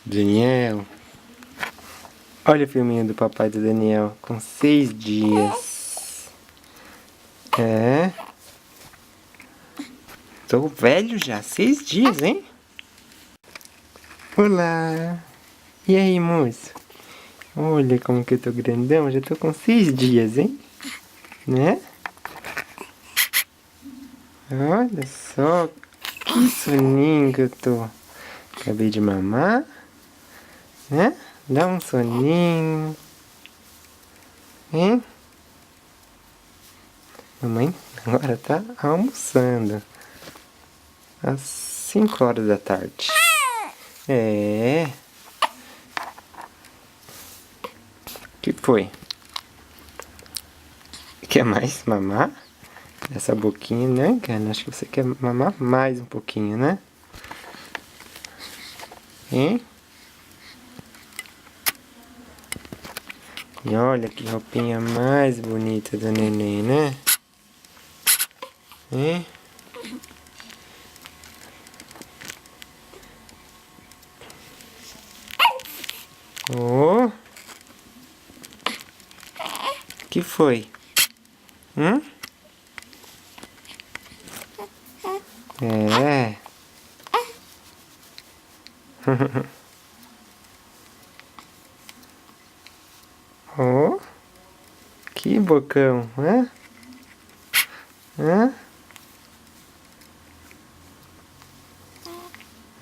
Daniel. Olha o filminho do papai do Daniel com 6 dias. É. Tô velho já, 6 dias, hein? Olá. E aí, moço? Olha como que eu tô grandão, já tô com 6 dias, hein? Né? Olha só, que soninho que eu tô. Acabei de mamar, né? Dá um soninho. Hein? Mamãe agora tá almoçando. Às 5 horas da tarde. É. Que foi? Quer mais mamar? Essa boquinha, né, cara? Acho que você quer mamar mais um pouquinho, né? Hein? E olha que roupinha mais bonita do neném, né? Hein? Oh! Que foi? É. Oh! Que bocão, hã? Hã?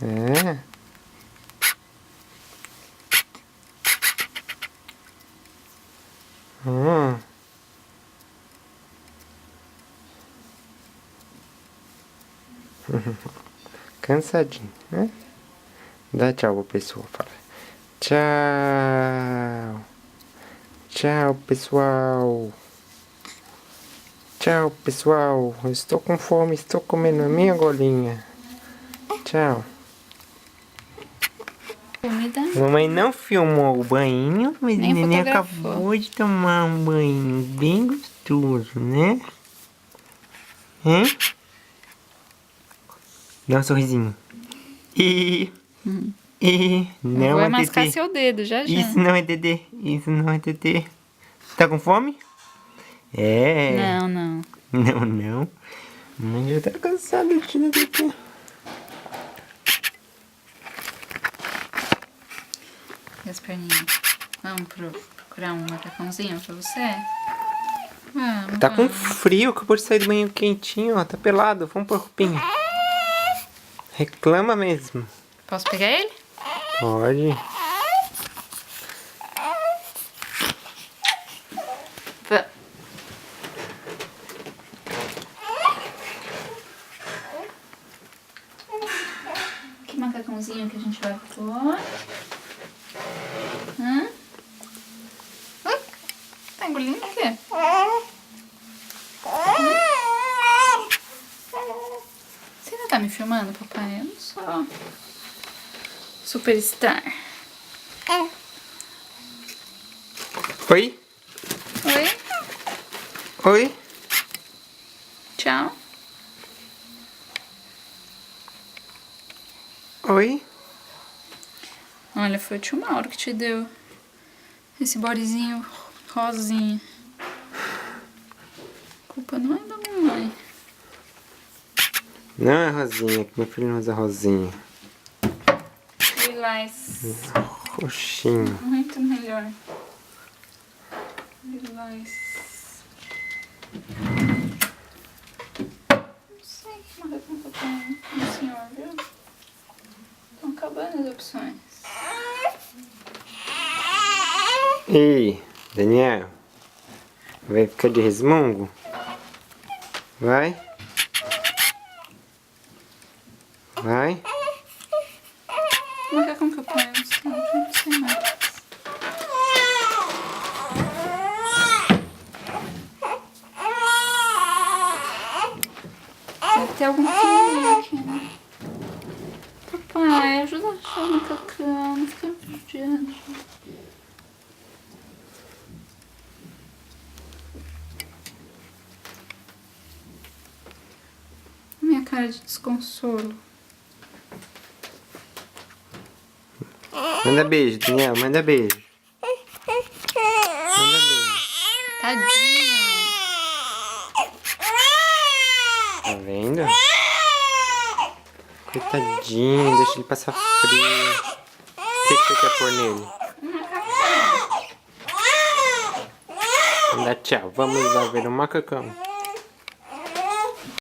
É. Hum. Cansadinho, né? Dá tchau pro pessoal, fala. Tchau. Tchau, pessoal. Tchau, pessoal. Eu estou com fome, estou comendo a minha golinha. Tchau. Comida. Mamãe não filmou o banho, mas o Nem neném fotografou. acabou de tomar um banho bem gostoso, né? Hein? Dá um sorrisinho. Não Vai é mascar TT. seu dedo, já. Isso não é TT. Isso não é TT. Tá com fome? É. Não, não. Não, não. Mamãe já tá cansada de tirar TT. E as perninhas? Vamos procurar um macacãozinho pra você? Vamos, Tá com vamos. frio, acabou de sair do banho quentinho, ó. Tá pelado. Vamos pôr roupinha. Reclama mesmo. Posso pegar ele? Pode. Que macacãozinho que a gente vai pôr? Hã? Tá engolindo o quê? Você não tá me filmando, papai? Eu não sou superstar. Oi? Oi? Oi? Tchau. Oi? Olha, foi o tio Mauro que te deu esse bodyzinho rosinha. A culpa não é da mamãe. Não é rosinha, que meu filho não usa rosinha. Lilás. Roxinho. Muito melhor. Lilás. Não sei que macacão que eu tenho no senhor, viu? Estão acabando as opções. Ei, Daniel. Vai ficar de resmungo? Vai? Vai? Que macacão que eu ponho no senhor? Não sei mais. Deve ter algum filho aqui, né? Papai, ajuda a achar o macacão. Não fica judiando. Minha cara de desconsolo. Manda beijo, Daniel. Manda beijo. Manda beijo. Tadinho. Tá vendo? Coitadinho, deixa ele passar frio. O que você quer pôr nele? Vamos dar tchau. Vamos lá ver o macacão.